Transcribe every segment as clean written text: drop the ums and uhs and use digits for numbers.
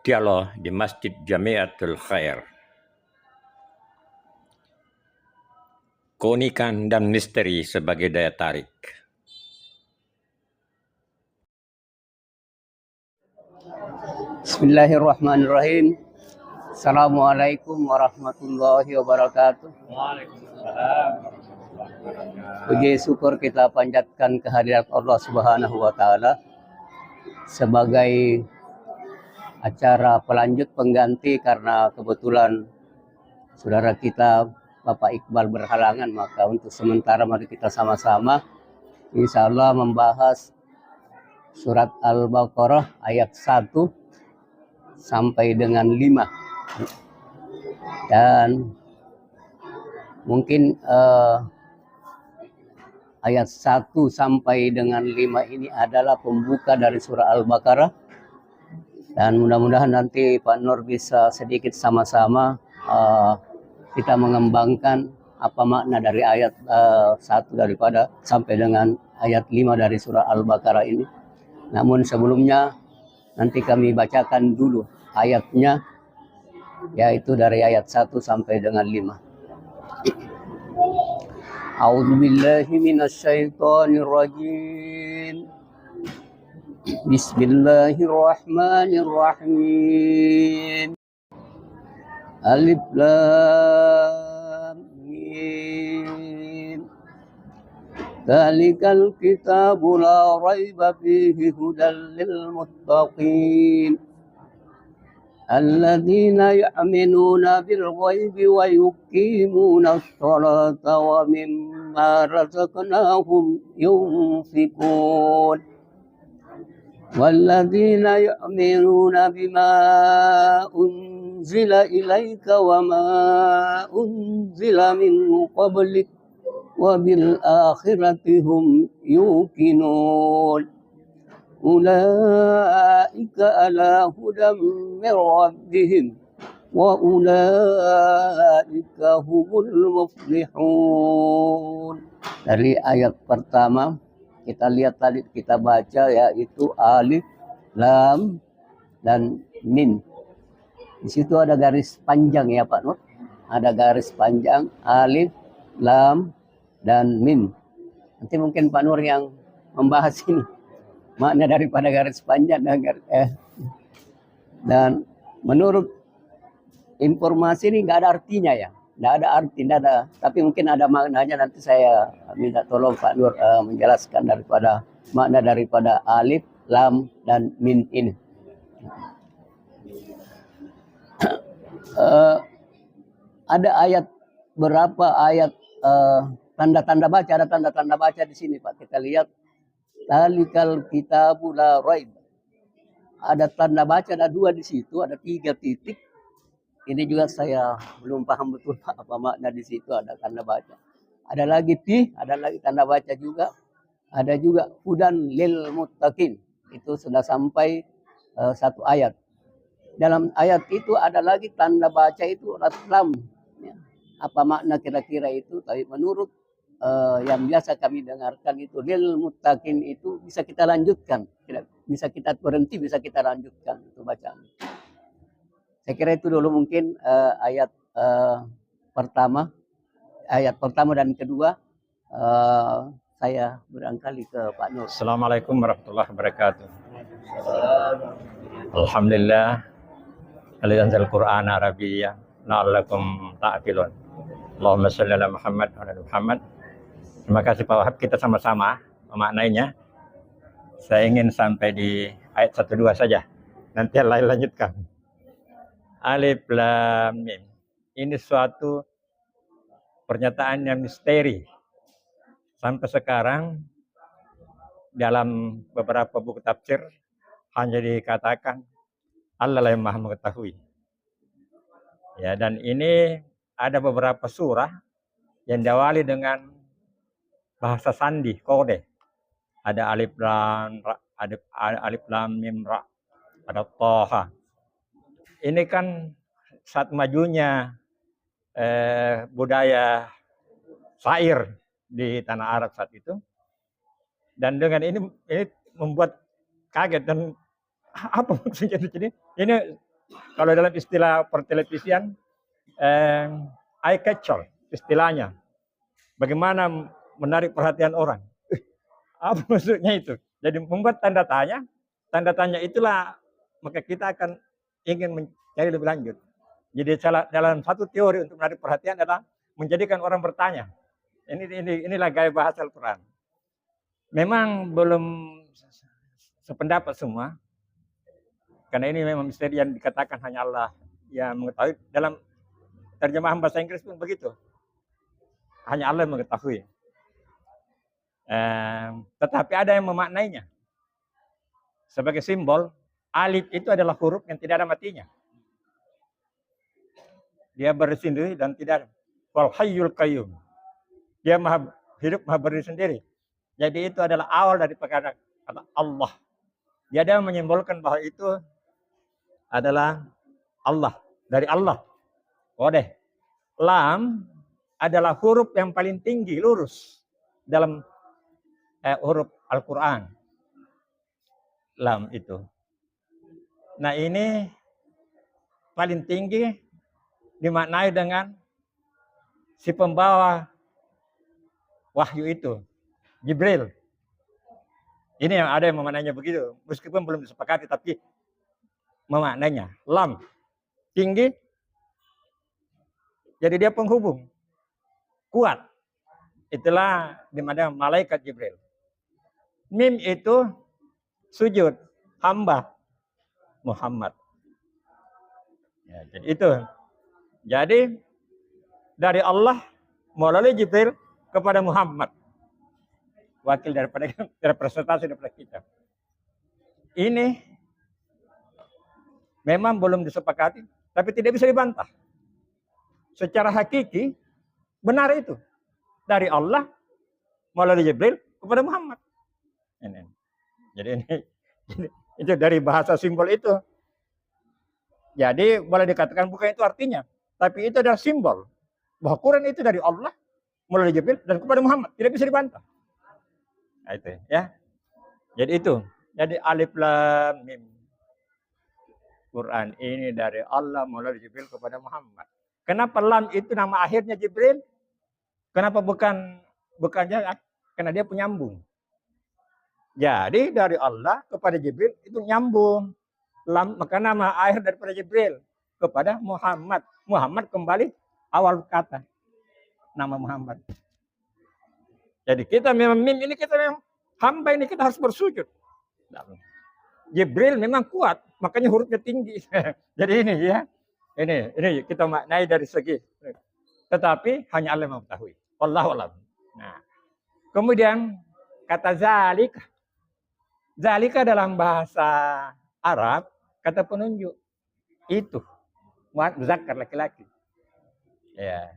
dialog di Masjid Jamiatul Khair. Keunikan dan misteri sebagai daya tarik. Bismillahirrahmanirrahim. Assalamualaikum warahmatullahi wabarakatuh. Puji syukur kita panjatkan kehadirat Allah Subhanahu wa taala sebagai acara pelanjut pengganti karena kebetulan saudara kita Bapak Iqbal berhalangan, maka untuk sementara mari kita sama-sama insyaallah membahas surat Al-Baqarah ayat 1 sampai dengan 5. Dan mungkin ayat 1 sampai dengan 5 ini adalah pembuka dari surah Al-Baqarah. Dan mudah-mudahan nanti Pak Nur bisa sedikit sama-sama kita mengembangkan apa makna dari ayat 1 daripada sampai dengan ayat 5 dari surah Al-Baqarah ini. Namun sebelumnya nanti kami bacakan dulu ayatnya, yaitu dari ayat 1 sampai dengan 5. A'udzubillahi minasyaitonirrajim. Bismillahirrahmanirrahim. Alif Lam Mim. Dzalikal kitabu la raiba fihi hudal lil muttaqin. Alladzina yu'minuna bil ghaibi wa yuqimuna as-salata wa mimma razaqnahum yunfiqun. Walladzina yu'minuna bima unzila ilaika wa ma unzila min qablik wa bil akhirati hum yuqinun. Ulaika ala hudam min rabbihim wa ulaika humul muflihun. Dari ayat pertama kita lihat tadi kita baca, yaitu alif, lam, dan mim. Di situ ada garis panjang ya Pak Nur. Ada garis panjang alif, lam, dan mim. Nanti mungkin Pak Nur yang membahas ini makna daripada garis panjang dan menurut informasi ini nggak ada artinya ya. Nggak ada arti, nggak ada. Tapi mungkin ada maknanya, nanti saya minta tolong Pak Nur menjelaskan daripada makna daripada alif, lam, dan mim ini. Ada ayat, berapa ayat tanda-tanda baca, ada tanda-tanda baca di sini Pak. Kita lihat, Dzalikal kitabu la raib. Ada tanda baca, ada 2 di situ, ada 3 titik. Ini juga saya belum paham betul Pak, apa makna di situ ada tanda baca. Ada lagi ada lagi tanda baca juga. Ada juga hudan lil muttaqin. Itu sudah sampai 1 ayat. Dalam ayat itu ada lagi tanda baca itu lam. Ya. Apa makna kira-kira itu? Tapi menurut yang biasa kami dengarkan itu lil muttaqin itu bisa kita lanjutkan. Bisa kita berhenti, bisa kita lanjutkan itu bacaan. Saya kira itu dulu mungkin ayat pertama dan kedua. Saya barangkali ke Pak Nur. Assalamualaikum warahmatullahi wabarakatuh. Alhamdulillah. Al-Anzal Qur'an Arabiyyah la'allakum ta'qilun. Allahumma shalli ala Muhammad wa ala Muhammad. Terima kasih Pak Wahab, kita sama-sama memaknainya. Saya ingin sampai di ayat 1-2 saja. Nanti yang lain lanjutkan. Alif Lam Mim. Ini suatu pernyataan yang misteri. Sampai sekarang dalam beberapa buku tafsir hanya dikatakan Allah lah yang Maha mengetahui. Ya, dan ini ada beberapa surah yang diawali dengan bahasa sandi, kode. Ada alif lam ra, ada alif lam mim ra, ada Thaha. Ini kan saat majunya budaya syair di tanah Arab saat itu. Dan dengan ini membuat kaget dan apa maksudnya. Jadi ini Kalau dalam istilah pertelevisian, eye catcher istilahnya. Bagaimana menarik perhatian orang. Apa maksudnya itu? Jadi membuat tanda tanya. Tanda tanya itulah maka kita akan ingin mencari lebih lanjut. Jadi dalam satu teori untuk menarik perhatian adalah menjadikan orang bertanya. Inilah gaya bahasa Al-Quran. Memang belum sependapat semua. Karena ini memang misteri yang dikatakan hanya Allah yang mengetahui. Dalam terjemahan bahasa Inggris pun begitu. Hanya Allah yang mengetahui. Tetapi ada yang memaknainya. Sebagai simbol, alif itu adalah huruf yang tidak ada matinya. Dia bersendiri dan tidak ada. Wal hayyul qayyum. Dia maha hidup, maha berdiri sendiri. Jadi itu adalah awal dari perkara kata Allah. Dia ada menyimbolkan bahwa itu adalah Allah. Dari Allah. Wadah. Lam adalah huruf yang paling tinggi, lurus. Dalam huruf Al-Quran. Lam itu. Nah ini paling tinggi dimaknai dengan si pembawa wahyu itu. Jibril. Ini yang ada yang memaknainya begitu. Meskipun belum disepakati tapi memaknainya. Lam. Tinggi. Jadi dia penghubung. Kuat. Itulah dimana malaikat Jibril. Mim itu sujud. Hamba. Muhammad. Ya, jadi itu. Jadi dari Allah melalui Jibril kepada Muhammad. Wakil daripada representasi daripada kita. Ini memang belum disepakati, tapi tidak bisa dibantah. Secara hakiki benar itu dari Allah melalui Jibril kepada Muhammad. Jadi ini itu dari bahasa simbol itu. Jadi boleh dikatakan bukan itu artinya, tapi itu adalah simbol bahwa Quran itu dari Allah melalui Jibril dan kepada Muhammad, tidak bisa dibantah. Nah, itu ya. Jadi itu. Jadi alif lam mim. Quran ini dari Allah melalui Jibril kepada Muhammad. Kenapa lam itu nama akhirnya Jibril? Kenapa bukannya? Karena dia penyambung. Jadi dari Allah kepada Jibril itu nyambung. Lam, maka nama akhir daripada Jibril kepada Muhammad. Muhammad kembali awal kata. Nama Muhammad. Jadi kita memang mim ini kita memang hamba ini kita harus bersujud. Jibril memang kuat, makanya hurufnya tinggi. Jadi ini ya. Ini kita maknai dari segi. Tetapi hanya Allah yang mengetahui. Wallahu a'lam. Nah. Kemudian kata zalika. Zalika dalam bahasa Arab kata penunjuk. Itu. Muzakkar laki-laki. Ya.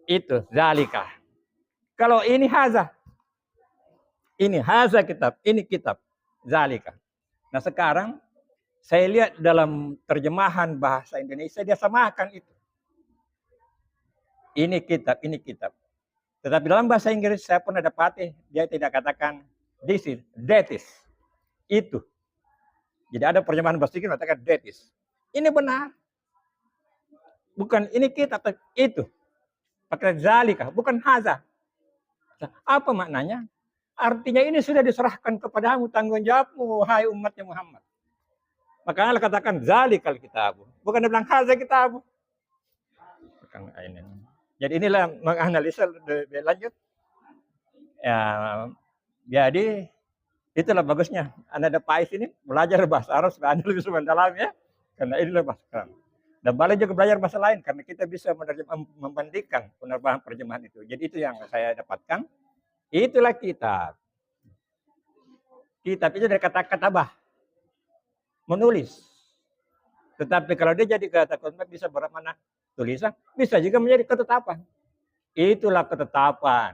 Itu zalika. Kalau ini haza. Ini haza kitab, ini kitab. Zalika. Nah sekarang saya lihat dalam terjemahan bahasa Indonesia dia samakan itu. Ini kitab, ini kitab. Tetapi dalam bahasa Inggris saya pernah dapati dia tidak katakan this is, that is. Itu. Jadi ada terjemahan bahasa Inggris katakan that is. Ini benar. Bukan ini kitab, itu. Pakai zalika, bukan haza. Apa maknanya? Artinya ini sudah diserahkan kepadamu tanggung jawabmu, wahai umatnya Muhammad. Makanya Allah katakan zalikal kitabu. Bukan dia bilang haza kitabu. Jadi inilah menganalisa lebih lanjut. Ya, jadi itulah bagusnya. Anda ada Pais ini belajar bahasa Arab supaya Anda lebih mendalam ya. Karena inilah bahasa Arab. Dan boleh juga belajar bahasa lain karena kita bisa membandingkan penerjemahan terjemahan itu. Jadi itu yang saya dapatkan. Itulah kitab. Kitab itu dari kata katabah. Menulis. Tetapi kalau dia jadi kata konsep bisa bermakna tulisan, bisa juga menjadi ketetapan. Itulah ketetapan.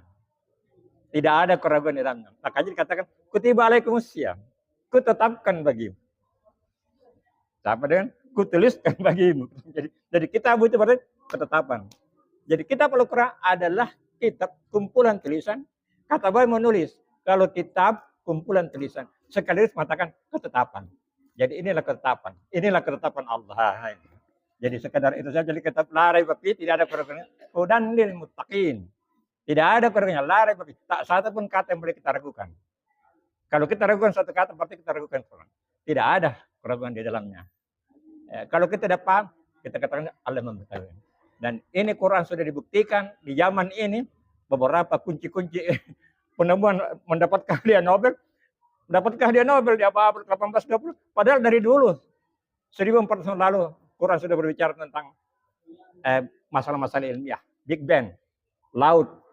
Tidak ada keraguan di dalamnya. Makanya dikatakan kutiba alaikumusiyam. Kutetapkan bagimu. Sama dengan kutuliskan bagimu. Jadi kitab itu berarti ketetapan. Jadi kitab Al-Quran adalah kitab kumpulan tulisan. Kata baik menulis. Kalau kitab kumpulan tulisan. Sekaligus mengatakan ketetapan. Jadi inilah ketetapan Allah. Jadi sekedar itu saja. Jadi kita larai bapi tidak ada keraguan. Hudan lil muttaqin. Tidak ada keraguan. Larai bapi. Tak satu pun kata yang boleh kita ragukan. Kalau kita ragukan satu kata, berarti kita ragukan Quran. Tidak ada keraguan di dalamnya. Kalau kita tidak paham, kita katakan Allah mengetahui. Dan ini Quran sudah dibuktikan di zaman ini beberapa kunci-kunci penemuan mendapatkan hadiah Nobel. Mendapatkan hadiah Nobel di abad 1820. Padahal dari dulu 1400 tahun lalu Quran sudah berbicara tentang masalah-masalah ilmiah, Big Bang, laut,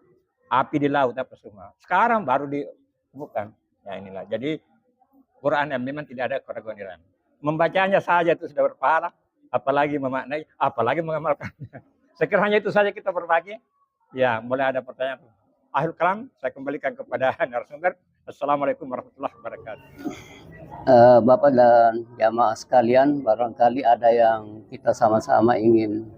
api di laut apa semua. Sekarang baru ditemukan. Ya inilah. Jadi Quran yang memang tidak ada keraguan di dalam. Membacanya saja itu sudah berpahala, apalagi memaknai, apalagi mengamalkannya. Sekiranya itu saja kita berbagi. Ya, mulai ada pertanyaan. Akhir kalam, saya kembalikan kepada narasumber. Assalamualaikum warahmatullahi wabarakatuh. Bapak dan jamaah sekalian, barangkali ada yang kita sama-sama ingin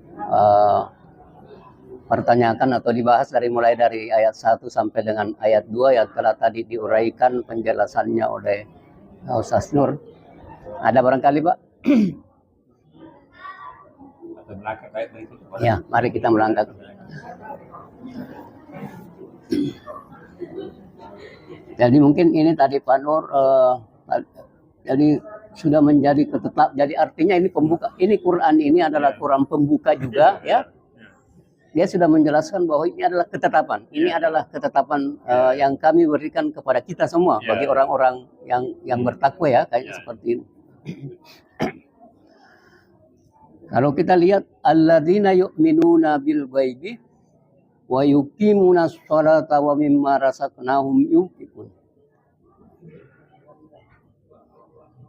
pertanyakan atau dibahas mulai dari ayat 1 sampai dengan ayat 2 yang telah tadi diuraikan penjelasannya oleh Ustaz Nur. Ada barangkali, Pak? Ya, mari kita melangkah. Jadi mungkin ini tadi Pak Nur, jadi sudah menjadi tetap. Jadi artinya ini pembuka. Ini Quran ini adalah Quran pembuka juga, ya. Dia sudah menjelaskan bahwa ini adalah ketetapan. Ini adalah ketetapan yang kami berikan kepada kita semua bagi orang-orang yang bertakwa, ya, kayak seperti ini. Kalau kita lihat alladzina yu'minuna bil ghaibi wa yuqimuna sholata wa mimma razaqnahum yunfiqun.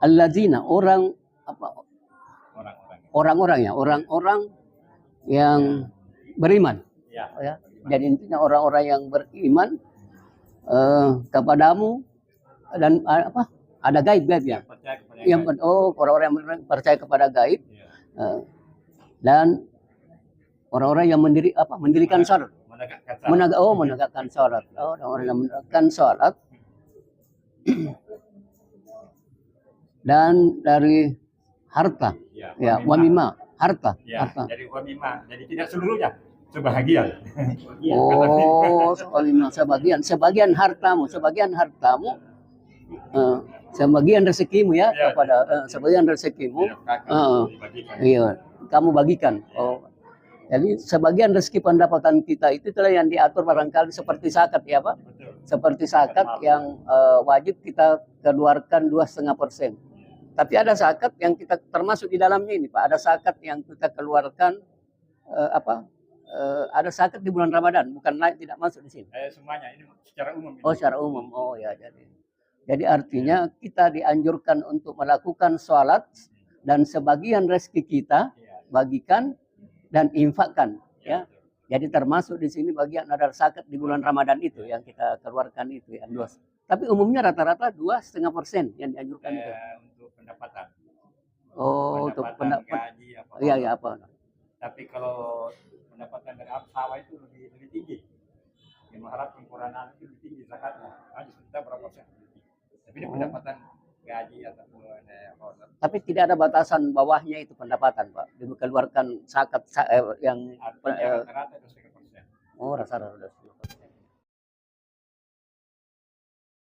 Alladzina orang yang beriman. Ya. Jadi intinya orang-orang yang beriman kepadamu dan ada gaib ya. Orang-orang yang percaya kepada gaib. Dan orang-orang yang mendirikan salat, menegakkan salat, orang yang menegakkan salat, dan dari harta, wamima, harta. Jadi wamima, jadi tidak seluruhnya, sebahagian. Sebagian hartamu, sebagian rezekimu ya, kepada sebagian rezekimu, kamu bagikan. Jadi sebagian rezeki pendapatan kita itu telah yang diatur barangkali seperti zakat, ya Pak, seperti zakat yang wajib kita keluarkan 2,5%. Tapi ada zakat yang kita termasuk di dalamnya ini, Pak. Ada zakat yang kita keluarkan ada zakat di bulan Ramadan, bukan tidak masuk di sini. Semuanya ini secara umum. Secara umum. Ya, jadi artinya kita dianjurkan untuk melakukan sholat dan sebagian rezeki kita bagikan dan infakkan, ya. Jadi termasuk di sini bagian ada zakat di bulan Ramadan itu yang kita keluarkan itu ya. Tapi umumnya rata-rata 2,5% yang dianjurkan itu. Untuk pendapatan. Untuk pendapatan. Iya, apa? Tapi kalau pendapatan dari sawah itu lebih tinggi. Yang mengharapkan Quran itu lebih tinggi zakatnya. Hanya kita berapa persen? Tapi ini pendapatan gaji ataupun tapi tidak ada batasan bawahnya itu pendapatan, Pak. Dikeluarkan zakat yang rata-rata 2,5%. Rata-rata.